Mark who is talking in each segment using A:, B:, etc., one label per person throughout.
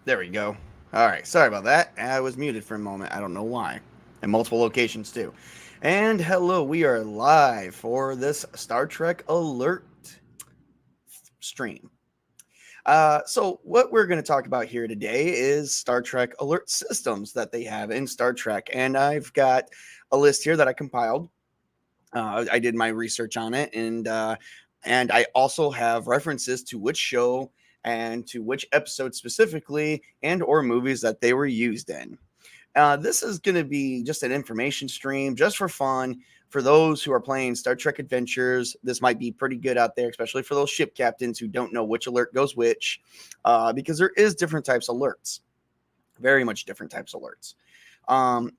A: There we go. All right. Sorry about that. I was muted for a moment. I don't know why. In multiple locations, too. And hello, we are live for this Star Trek Alert stream. So, what we're going to talk about here today is Star Trek Alert systems that they have in Star Trek. And I've got a list here that I compiled. I did my research on it, and I also have references to which show and to which episode specifically, and or movies that they were used in. This is going to be just an information stream, just for fun. For those who are playing Star Trek Adventures, this might be pretty good out there, especially for those ship captains who don't know which alert goes which, because there is different types of alerts, very much different types of alerts.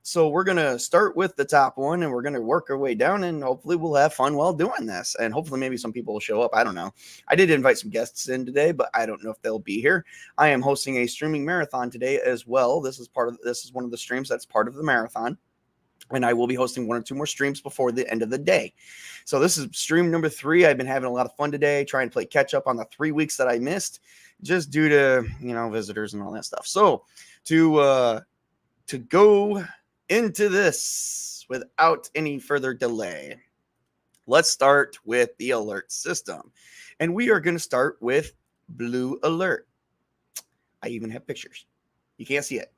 A: So we're gonna start with the top one, and we're gonna work our way down, and hopefully we'll have fun while doing this. And hopefully maybe some people will show up. I don't know. I did invite some guests in today, but I don't know if they'll be here. I am hosting a streaming marathon today as well. This is one of the streams that's part of the marathon. And I will be hosting one or two more streams before the end of the day. So this is stream number 3. I've been having a lot of fun today, trying to play catch up on the 3 weeks that I missed, just due to visitors and all that stuff. So to go into this without any further delay, let's start with the alert system. And we are going to start with Blue Alert. I even have pictures. You can't see it.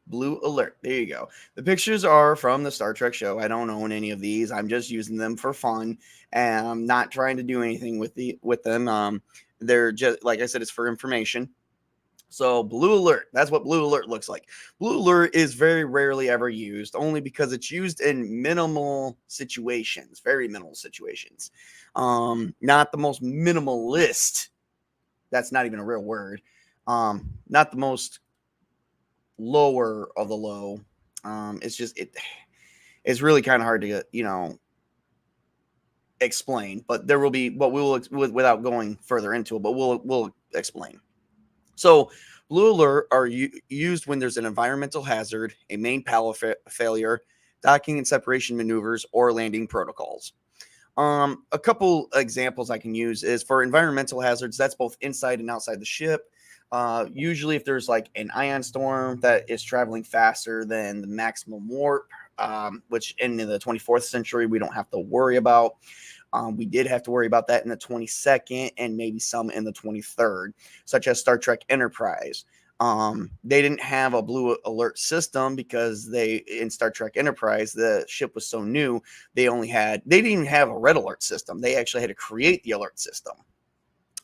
A: Blue Alert. There you go. The pictures are from the Star Trek show. I don't own any of these. I'm just using them for fun, and I'm not trying to do anything with them. They're just, like I said, it's for information. So Blue Alert, that's what Blue Alert looks like. Blue Alert is very rarely ever used, only because it's used in minimal situations, very minimal situations. Not the most minimalist. That's not even a real word. Not the most lower of the low. It's really kind of hard to get, explain, but there will be, but we will, without going further into it, but we'll explain. So, Blue Alert are used when there's an environmental hazard, a main failure, docking and separation maneuvers, or landing protocols. A couple examples I can use is for environmental hazards. That's both inside and outside the ship. Usually, if there's like an ion storm that is traveling faster than the maximum warp, which in the 24th century we don't have to worry about. We did have to worry about that in the 22nd and maybe some in the 23rd, such as Star Trek Enterprise. They didn't have a Blue Alert system because in Star Trek Enterprise, the ship was so new, they didn't even have a red alert system. They actually had to create the alert system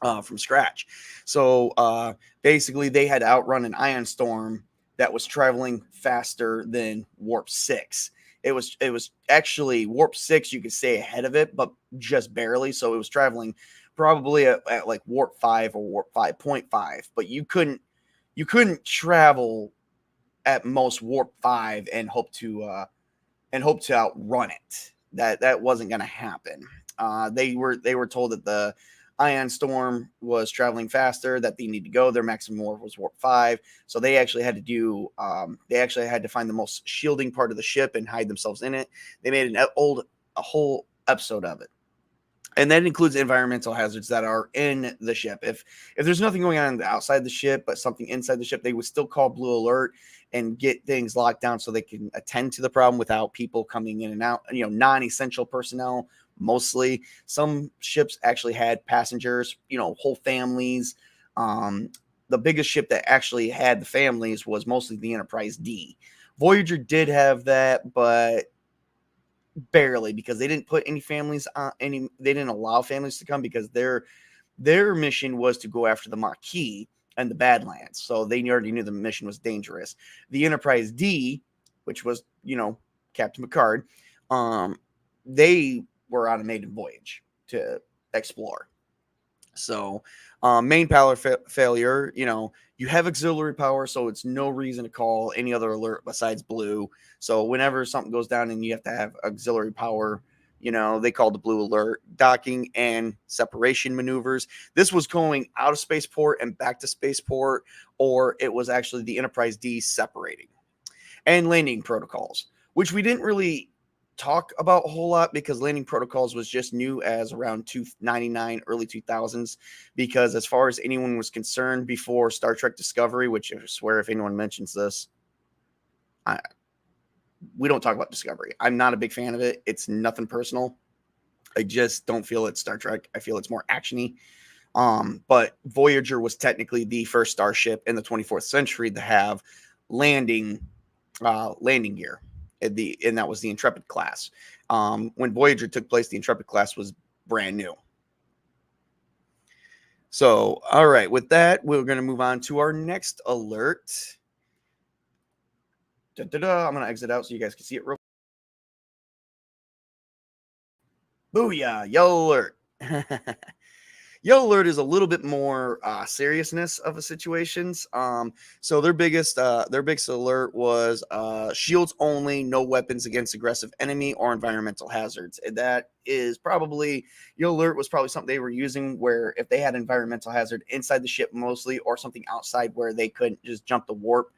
A: from scratch. So basically, they had to outrun an ion storm that was traveling faster than Warp 6. It was actually Warp 6, you could say, ahead of it, but just barely. So it was traveling probably at like Warp 5 or Warp 5.5, but you couldn't travel at most Warp 5 and hope to outrun it. That wasn't going to happen. They were told that the ion storm was traveling faster, that they need to go. Their maximum warp was Warp 5. So they actually had to find the most shielding part of the ship and hide themselves in it. They made a whole episode of it. And that includes environmental hazards that are in the ship. If there's nothing going on outside the ship, but something inside the ship, they would still call Blue Alert and get things locked down so they can attend to the problem without people coming in and out. Non-essential personnel. Mostly, some ships actually had passengers, whole families. The biggest ship that actually had the families was mostly the Enterprise D. Voyager did have that, but barely, because they didn't put any families on they didn't allow families to come, because their mission was to go after the Maquis and the Badlands. So they already knew the mission was dangerous. The Enterprise D, which was, Captain Picard, they were on a maiden voyage to explore. So, main power failure, you have auxiliary power, so it's no reason to call any other alert besides Blue. So whenever something goes down and you have to have auxiliary power, they called the Blue Alert. Docking and separation maneuvers. This was going out of spaceport and back to spaceport, or it was actually the Enterprise D separating. And landing protocols, which we didn't really talk about a whole lot because landing protocols was just new as around 299, early 2000s. Because as far as anyone was concerned before Star Trek Discovery, which I swear if anyone mentions this, we don't talk about Discovery. I'm not a big fan of it. It's nothing personal. I just don't feel it's Star Trek. I feel it's more actiony. But Voyager was technically the first starship in the 24th century to have landing gear. And that was the Intrepid class. When Voyager took place, the Intrepid class was brand new. So, all right, with that, we're going to move on to our next alert. I'm going to exit out so you guys can see it real. Booyah, yellow alert. Yellow alert is a little bit more seriousness of the situations. So their biggest alert was shields only, no weapons against aggressive enemy or environmental hazards. And that is probably yellow alert was probably something they were using where if they had environmental hazard inside the ship mostly or something outside where they couldn't just jump the warp.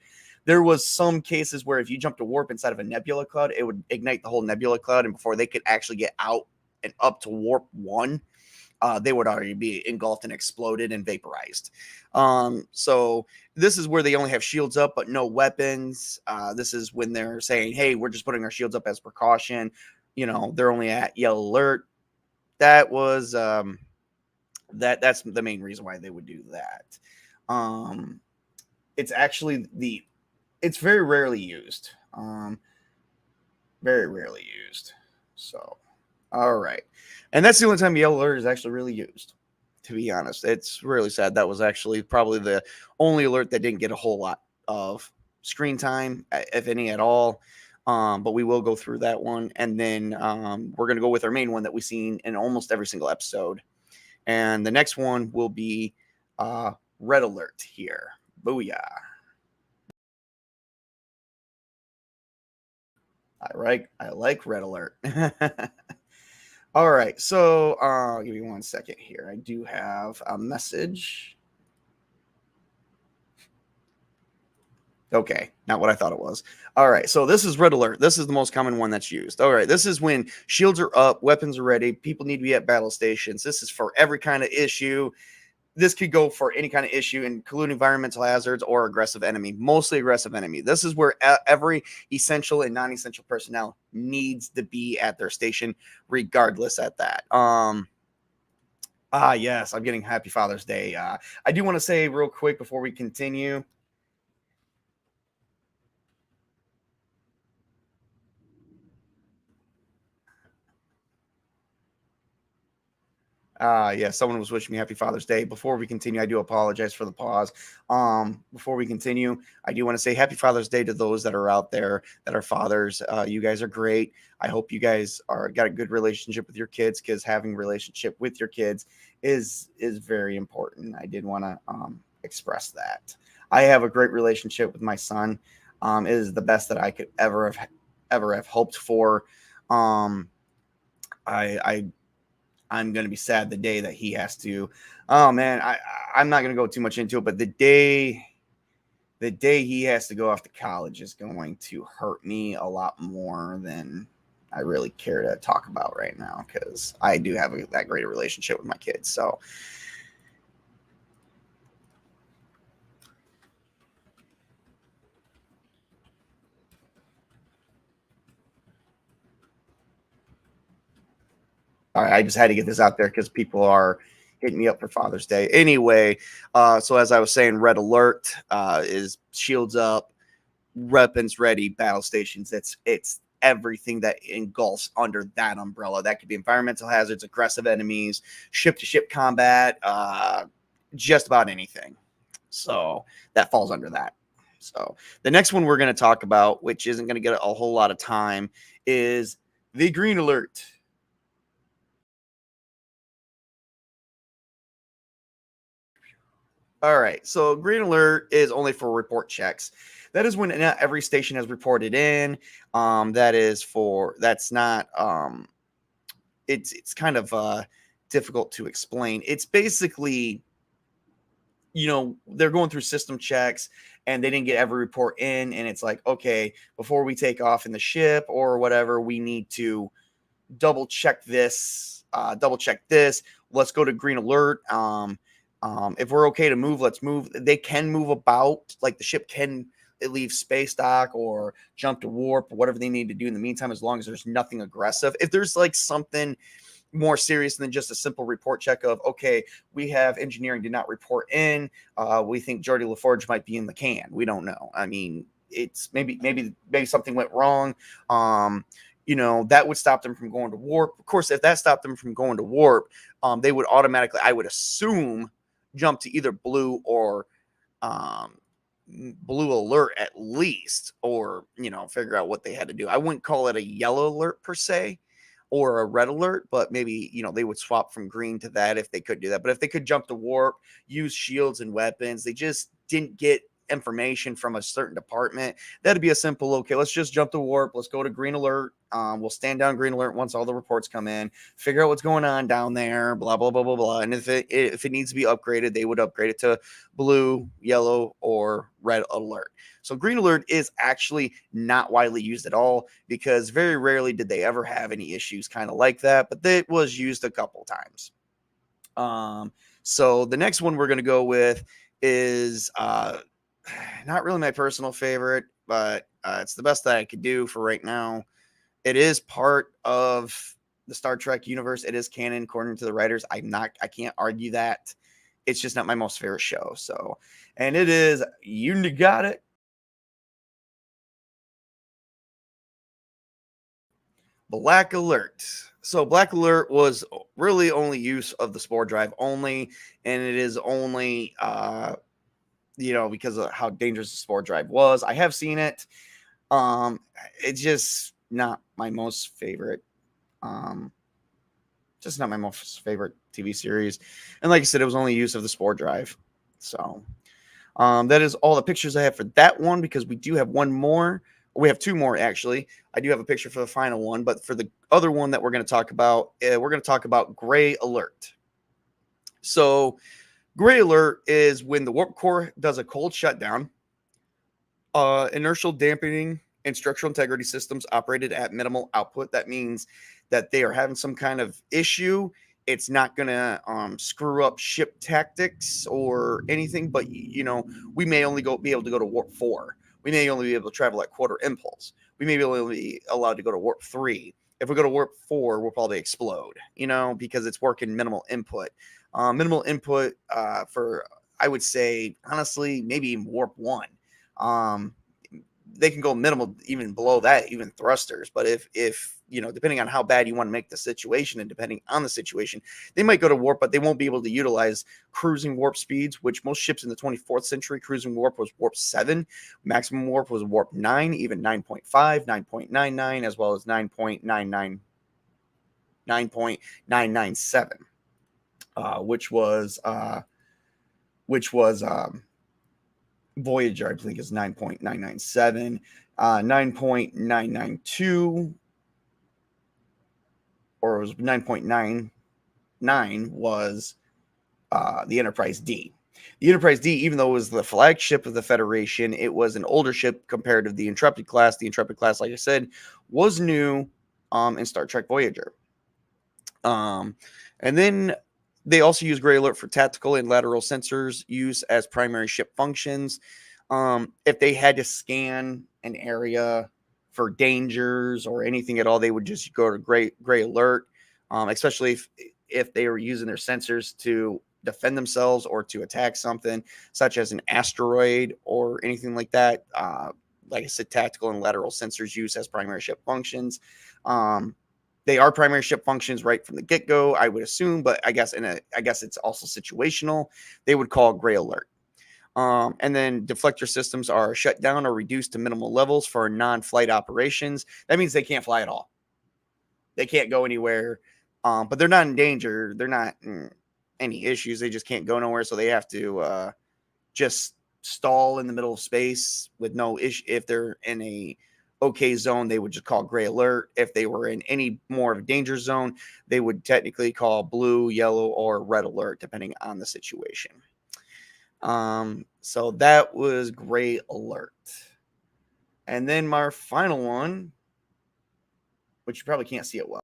A: There was some cases where if you jumped a warp inside of a nebula cloud, it would ignite the whole nebula cloud, and before they could actually get out and up to warp 1, they would already be engulfed and exploded and vaporized. So this is where they only have shields up, but no weapons. This is when they're saying, hey, we're just putting our shields up as precaution. They're only at yellow alert. That was that's the main reason why they would do that. It's actually it's very rarely used. Very rarely used. So, all right. And that's the only time yellow alert is actually really used, to be honest. It's really sad. That was actually probably the only alert that didn't get a whole lot of screen time, if any at all. But we will go through that one. And then we're going to go with our main one that we've seen in almost every single episode. And the next one will be red alert here. Booyah. I like red alert. All right, so give me 1 second here. I do have a message. Okay, not what I thought it was. All right, so this is red alert. This is the most common one that's used. All right, this is when shields are up, weapons are ready, people need to be at battle stations. This is for every kind of issue. This could go for any kind of issue, including environmental hazards or aggressive enemy, mostly aggressive enemy. This is where every essential and non-essential personnel needs to be at their station, regardless at that. Yes, I'm getting Happy Father's Day. I do want to say real quick before we continue. Yeah, someone was wishing me Happy Father's Day. Before we continue, I do apologize for the pause. Before we continue, I do want to say Happy Father's Day to those that are out there that are fathers. You guys are great. I hope you guys got a good relationship with your kids, because having a relationship with your kids is very important. I did want to express that. I have a great relationship with my son. It is the best that I could ever have hoped for. I'm going to be sad the day that he has to. Oh man, I'm not going to go too much into it, but the day he has to go off to college is going to hurt me a lot more than I really care to talk about right now, because I do have that great a relationship with my kids. So all right, I just had to get this out there because people are hitting me up for Father's Day. Anyway, so as I was saying, red alert is shields up, weapons ready, battle stations. It's everything that engulfs under that umbrella. That could be environmental hazards, aggressive enemies, ship-to-ship combat, just about anything. So that falls under that. So the next one we're going to talk about, which isn't going to get a whole lot of time, is the green alert. All right, so green alert is only for report checks. That is when not every station has reported in. That's not. It's kind of difficult to explain. It's basically they're going through system checks and they didn't get every report in. And it's like, okay, before we take off in the ship or whatever, we need to double check this, Let's go to green alert. If we're okay to move, let's move. They can move about, like the ship can leave space dock or jump to warp or whatever they need to do in the meantime, as long as there's nothing aggressive. If there's like something more serious than just a simple report check of, okay, we have engineering did not report in, we think Geordi LaForge might be in the can. We don't know. I mean, it's maybe something went wrong. That would stop them from going to warp. Of course, if that stopped them from going to warp, they would automatically, I would assume, jump to either blue or um, blue alert at least, or figure out what they had to do. I wouldn't call it a yellow alert per se or a red alert, but maybe they would swap from green to that if they could do that. But if they could jump to warp, use shields and weapons, they just didn't get information from a certain department, that'd be a simple, okay, let's just jump to warp, let's go to green alert, we'll stand down green alert once all the reports come in, figure out what's going on down there, blah blah blah blah blah. And if it needs to be upgraded, they would upgrade it to blue, yellow, or red alert. So green alert is actually not widely used at all, because very rarely did they ever have any issues kind of like that, but it was used a couple times. So the next one we're going to go with is not really my personal favorite, but it's the best that I could do for right now. It is part of the Star Trek universe. It is canon according to the writers. I can't argue that. It's just not my most favorite show. So, and it is, you got it, Black Alert. So Black Alert was really only use of the Spore Drive only, and it is only because of how dangerous the Spore Drive was. I have seen it. It's just not my most favorite. Just not my most favorite TV series. And like I said, it was only use of the Spore Drive. So that is all the pictures I have for that one, because we do have one more. We have two more, actually. I do have a picture for the final one, but for the other one that we're going to talk about, we're going to talk about Gray Alert. So Gray Alert is when the warp core does a cold shutdown. Inertial dampening and structural integrity systems operated at minimal output. That means that they are having some kind of issue. It's not going to screw up ship tactics or anything, but we may only be able to go to warp 4. We may only be able to travel at quarter impulse. We may only be allowed to go to warp 3. If we go to warp 4, we'll probably explode, because it's working minimal input. Minimal input for, I would say, honestly, maybe even warp 1. They can go minimal even below that, even thrusters. But if depending on how bad you want to make the situation and depending on the situation, they might go to warp, but they won't be able to utilize cruising warp speeds, which most ships in the 24th century, cruising warp was warp 7. Maximum warp was warp 9, even 9.5, 9.99, as well as 9.99, 9.997, which was Voyager, I believe, is 9.997, 9.992, or it was 9.99 was the Enterprise D. The Enterprise D, even though it was the flagship of the Federation, it was an older ship compared to the Intrepid class. The Intrepid class, like I said, was new in Star Trek Voyager. And then they also use Gray Alert for tactical and lateral sensors use as primary ship functions. If they had to scan an area for dangers or anything at all, they would just go to Gray Alert, especially if they were using their sensors to defend themselves or to attack something, such as an asteroid or anything like that. Like I said, tactical and lateral sensors use as primary ship functions. They are primary ship functions right from the get-go, I would assume, but I guess it's also situational. They would call Gray Alert. And then deflector systems are shut down or reduced to minimal levels for non-flight operations. That means they can't fly at all. They can't go anywhere, but they're not in danger. They're not in any issues. They just can't go nowhere, so they have to just stall in the middle of space with no issue. If they're in a okay zone, they would just call Gray Alert. If they were in any more of a danger zone, they would technically call blue, yellow, or red alert, depending on the situation. So that was Gray Alert. And then my final one, which you probably can't see it well.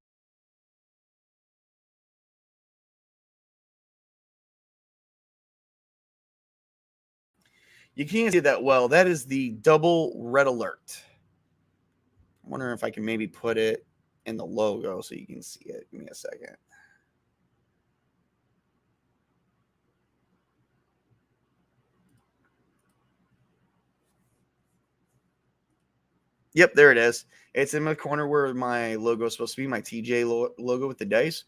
A: You can't see it that well. That is the Double Red Alert. I wonder if I can maybe put it in the logo so you can see it. Give me a second. Yep, there it is. It's in the corner where my logo is supposed to be, my TJ logo with the dice.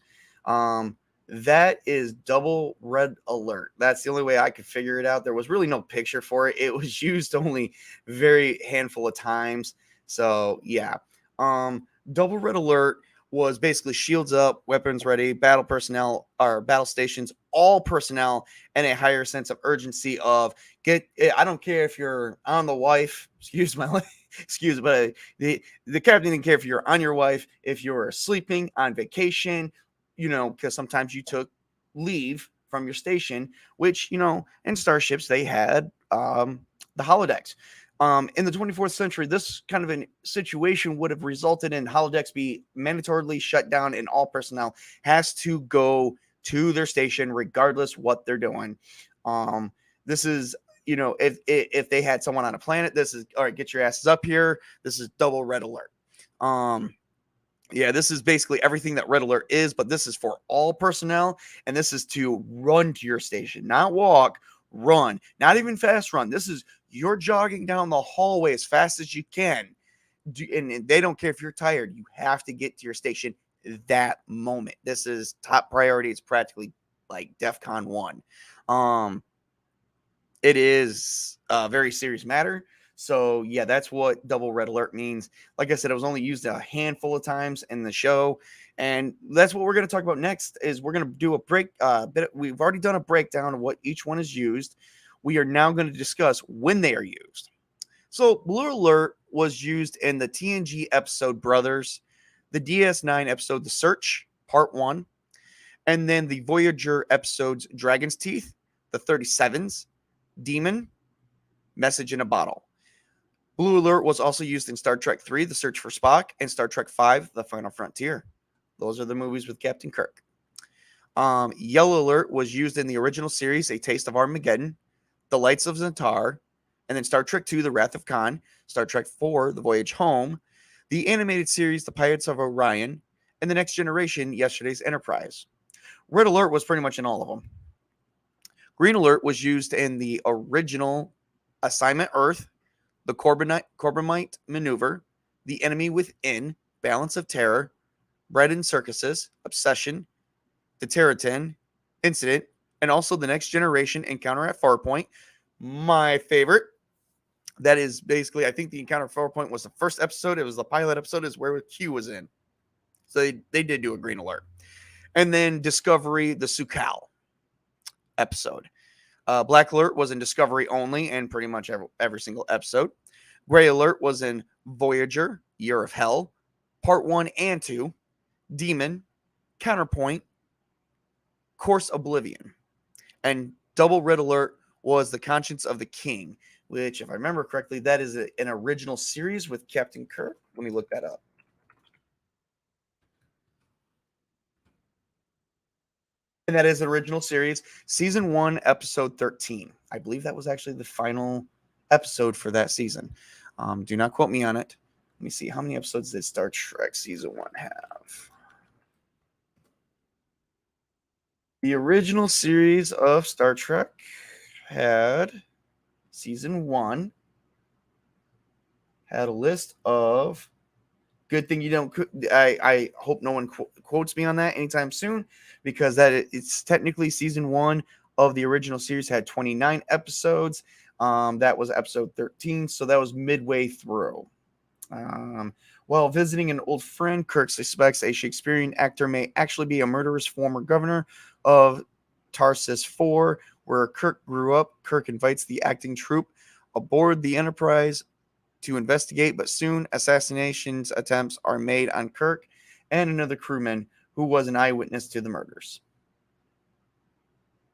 A: That is Double Red Alert. That's the only way I could figure it out. There was really no picture for it. It was used only very handful of times. So yeah. Double Red Alert was basically shields up, weapons ready, battle personnel or battle stations, all personnel, and a higher sense of urgency of get. I don't care if you're on the wife. Excuse my excuse, but the captain didn't care if you're on your wife, if you're sleeping on vacation, because sometimes you took leave from your station, which in starships they had the holodecks. In the 24th century, this kind of a situation would have resulted in holodecks be mandatorily shut down, and all personnel has to go to their station regardless what they're doing. This is if they had someone on a planet, this is all right. Get your asses up here. This is Double Red Alert. Yeah, this is basically everything that Red Alert is, but this is for all personnel, and this is to run to your station, not walk, run, not even fast run. This is you're jogging down the hallway as fast as you can, and they don't care if you're tired. You have to get to your station that moment. This is top priority. It's practically like DEFCON 1. It is a very serious matter. So yeah, that's what Double Red Alert means. Like I said, it was only used a handful of times in the show, and that's what we're going to talk about next. Is we're going to do a break. We've already done a breakdown of what each one is used. We are now going to discuss when they are used. So Blue Alert was used in the TNG episode Brothers, the DS9 episode The Search Part 1, and then the Voyager episodes Dragon's Teeth, the 37s, Demon, Message in a Bottle. Blue Alert was also used in Star Trek 3, The Search for Spock, and Star Trek 5, The Final Frontier. Those are the movies with Captain Kirk. Yellow Alert was used in the original series, A Taste of Armageddon, The Lights of Zantar, and then Star Trek 2, The Wrath of Khan, Star Trek 4, The Voyage Home, the animated series, The Pirates of Orion, and The Next Generation, Yesterday's Enterprise. Red Alert was pretty much in all of them. Green Alert was used in the original Assignment Earth, the Corbomite Maneuver, The Enemy Within, Balance of Terror, Bread and Circuses, Obsession, the Terratin Incident, and also the Next Generation Encounter at Farpoint. My favorite. That is basically, I think the Encounter at Farpoint was the first episode. It was the pilot episode, is where Q was in. So they did do a Green Alert. And then Discovery, the Su'Kal episode. Black Alert was in Discovery only, and pretty much every single episode. Gray Alert was in Voyager, Year of Hell, Part 1 and 2, Demon, Counterpoint, Course Oblivion. And Double Red Alert was The Conscience of the King, which, if I remember correctly, that is an original series with Captain Kirk. Let me look that up. And that is an original series, season 1, episode 13. I believe that was actually the final episode for that season. Do not quote me on it. Let me see. How many episodes did Star Trek season 1 have? The original series of Star Trek had season 1 had a list of, good thing you don't, I hope no one quotes me on that anytime soon, because it's technically season 1 of the original series had 29 episodes. That was episode 13, so that was midway through. While visiting an old friend, Kirk suspects a Shakespearean actor may actually be a murderous former governor of Tarsus 4, where Kirk grew up. Kirk invites the acting troupe aboard the Enterprise to investigate, but soon assassinations attempts are made on Kirk and another crewman who was an eyewitness to the murders.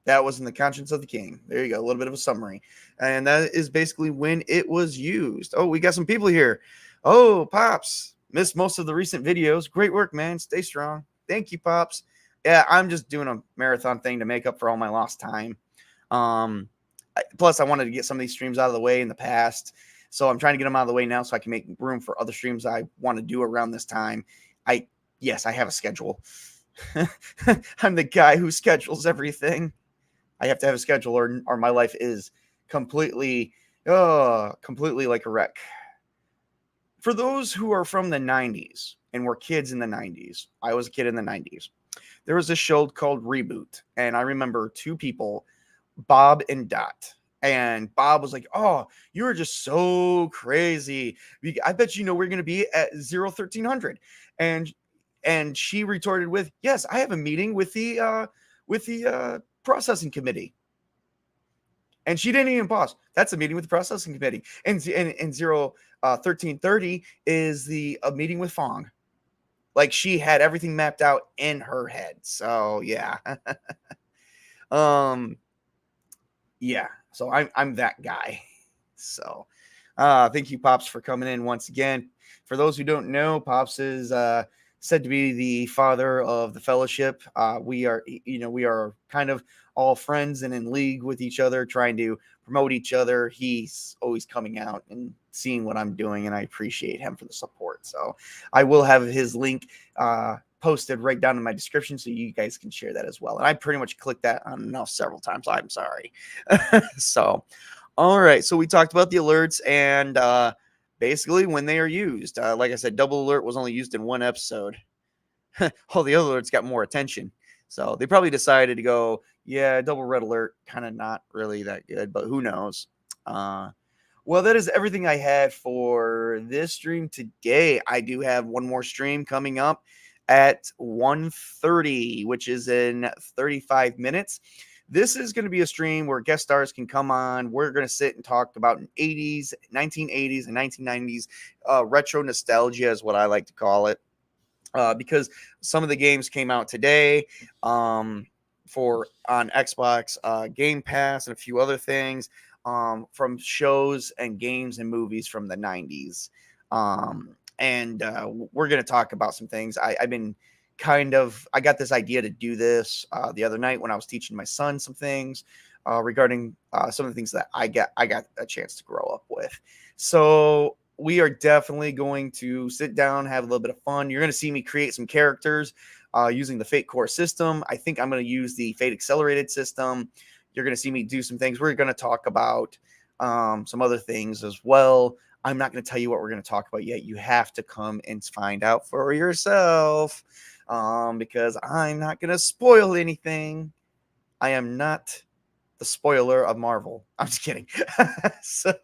A: That was in the Conscience of the King. There you go. A little bit of a summary. And that is basically when it was used. Oh, we got some people here. Oh, Pops. Missed most of the recent videos. Great work, man. Stay strong. Thank you, Pops. Yeah, I'm just doing a marathon thing to make up for all my lost time. Plus, I wanted to get some of these streams out of the way in the past. So I'm trying to get them out of the way now so I can make room for other streams I want to do around this time. Yes, I have a schedule. I'm the guy who schedules everything. I have to have a schedule or my life is completely like a wreck. For those who are from the 90s and were kids in the 90s, I was a kid in the 90s. There was a show called Reboot, and I remember two people, Bob and Dot. And Bob was like, "Oh, you were just so crazy. I bet you know we're going to be at 1300." And she retorted with, "Yes, I have a meeting with the processing committee." And she didn't even pause. That's a meeting with the processing committee. And 1330 is a meeting with Fong. Like, she had everything mapped out in her head. So yeah. Yeah. So I'm that guy. So thank you, Pops, for coming in once again. For those who don't know, Pops is said to be the father of the fellowship. We are kind of all friends and in league with each other, trying to promote each other. He's always coming out and seeing what I'm doing, and I appreciate him for the support. So I will have his link posted right down in my description so you guys can share that as well. And I pretty much clicked that on now several times. I'm sorry. So, all right. So we talked about the alerts and basically when they are used. Like I said, double alert was only used in one episode. All the other alerts got more attention. So they probably decided to go, yeah, double red alert, kind of not really that good, but who knows? Well, that is everything I had for this stream today. I do have one more stream coming up at 1:30, which is in 35 minutes. This is going to be a stream where guest stars can come on. We're going to sit and talk about 1980s, and 1990s retro nostalgia is what I like to call it. Because some of the games came out today for on Xbox Game Pass and a few other things from shows and games and movies from the 90s. And we're going to talk about some things. I got this idea to do this the other night when I was teaching my son some things regarding some of the things that I got a chance to grow up with. So we are definitely going to sit down, have a little bit of fun. You're going to see me create some characters using the Fate Core system. I think I'm going to use the Fate Accelerated system. You're going to see me do some things. We're going to talk about some other things as well. I'm not going to tell you what we're going to talk about yet. You have to come and find out for yourself because I'm not going to spoil anything. I am not the spoiler of Marvel. I'm just kidding. So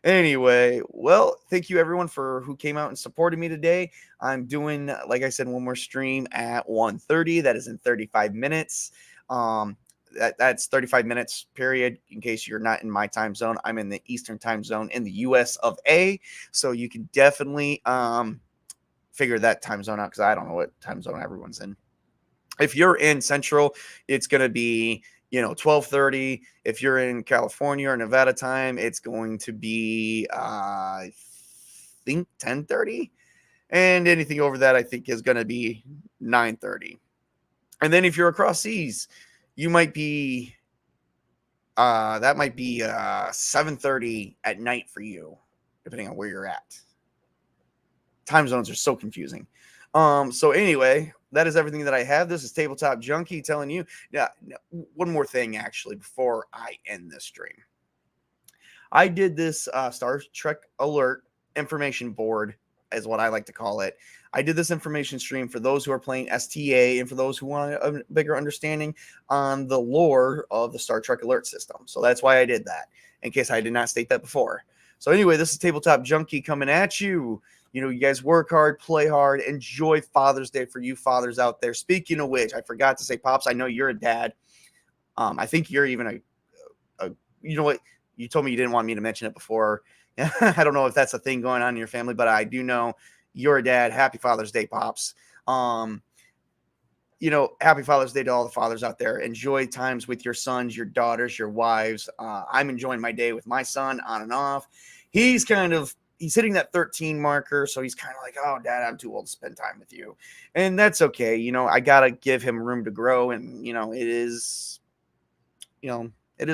A: anyway, well, thank you everyone for who came out and supported me today. I'm doing, like I said, one more stream at 1:30. That is in 35 minutes. That's 35 minutes period. In case you're not in my time zone, I'm in the Eastern time zone in the US of A. So you can definitely figure that time zone out because I don't know what time zone everyone's in. If you're in Central, it's going to be 12:30. If you're in California or Nevada time, it's going to be I think 10:30, and anything over that I think is going to be 9:30. And then if you're across seas, you might be that might be 7:30 at night for you, depending on where you're at. Time zones are so confusing. So anyway, that is everything that I have. This is Tabletop Junkie telling you. Yeah, one more thing actually before I end this stream. I did this Star Trek Alert information board, is what I like to call it. I did this information stream for those who are playing STA and for those who want a bigger understanding on the lore of the Star Trek Alert system. So that's why I did that, in case I did not state that before. So anyway, this is Tabletop Junkie coming at you. You guys work hard, play hard, enjoy Father's Day for you fathers out there. Speaking of which, I forgot to say, Pops, I know you're a dad. I think you're even you know what? You told me you didn't want me to mention it before. I don't know if that's a thing going on in your family, but I do know you're a dad. Happy Father's Day, Pops. happy Father's Day to all the fathers out there. Enjoy times with your sons, your daughters, your wives. I'm enjoying my day with my son on and off. He's hitting that 13 marker. So he's kind of like, oh, Dad, I'm too old to spend time with you. And that's okay. I got to give him room to grow. And, it is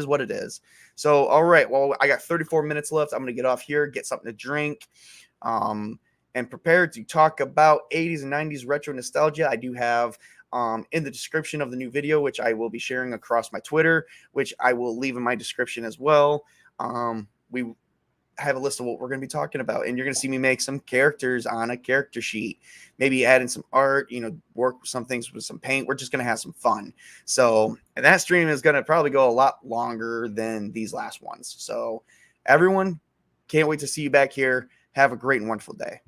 A: what it is. So, all right. Well, I got 34 minutes left. I'm going to get off here, get something to drink. And prepared to talk about 80s and 90s retro nostalgia. I do have in the description of the new video, which I will be sharing across my Twitter, which I will leave in my description as well. We have a list of what we're going to be talking about, and you're going to see me make some characters on a character sheet, maybe add in some art, work with some things with some paint. We're just going to have some fun. So, and that stream is going to probably go a lot longer than these last ones. So everyone, can't wait to see you back here. Have a great and wonderful day.